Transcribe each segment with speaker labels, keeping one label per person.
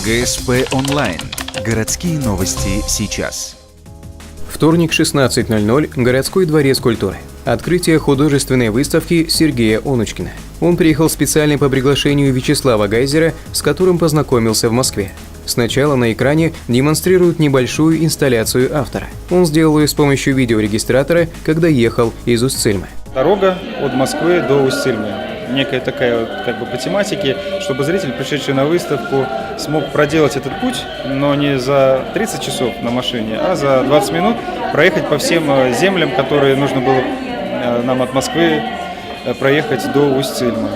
Speaker 1: ГСП онлайн. Городские новости сейчас.
Speaker 2: Вторник, 16:00. Городской дворец культуры. Открытие художественной выставки Сергея Онучкина. Он приехал специально по приглашению Вячеслава Гайзера, с которым познакомился в Москве. Сначала на экране демонстрируют небольшую инсталляцию автора. Он сделал ее с помощью видеорегистратора, когда ехал из Усть-Цильмы.
Speaker 3: Дорога от Москвы до Усть-Цильмы. Некая такая по тематике, чтобы зритель, пришедший на выставку, смог проделать этот путь, но не за 30 часов на машине, а за 20 минут проехать по всем землям, которые нужно было нам от Москвы проехать до Усть-Цильмы.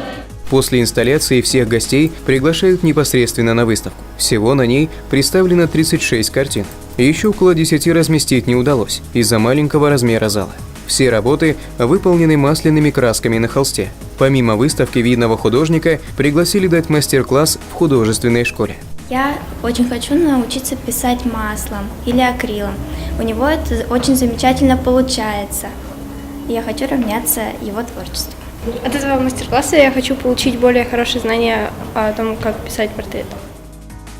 Speaker 2: После инсталляции всех гостей приглашают непосредственно на выставку. Всего на ней представлено 36 картин. Еще около 10 разместить не удалось из-за маленького размера зала. Все работы выполнены масляными красками на холсте. Помимо выставки видного художника, пригласили дать мастер-класс в художественной школе.
Speaker 4: Я очень хочу научиться писать маслом или акрилом. У него это очень замечательно получается. Я хочу равняться его творчеству.
Speaker 5: От этого мастер-класса я хочу получить более хорошие знания о том, как писать портрет.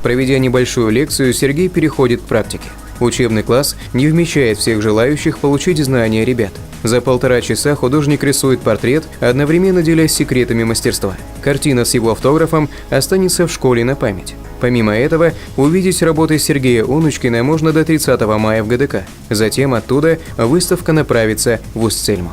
Speaker 2: Проведя небольшую лекцию, Сергей переходит к практике. Учебный класс не вмещает всех желающих получить знания ребят. За 1,5 часа художник рисует портрет, одновременно делясь секретами мастерства. Картина с его автографом останется в школе на память. Помимо этого, увидеть работы Сергея Онучкина можно до 30 мая в ГДК. Затем оттуда выставка направится в Усть-Цильму.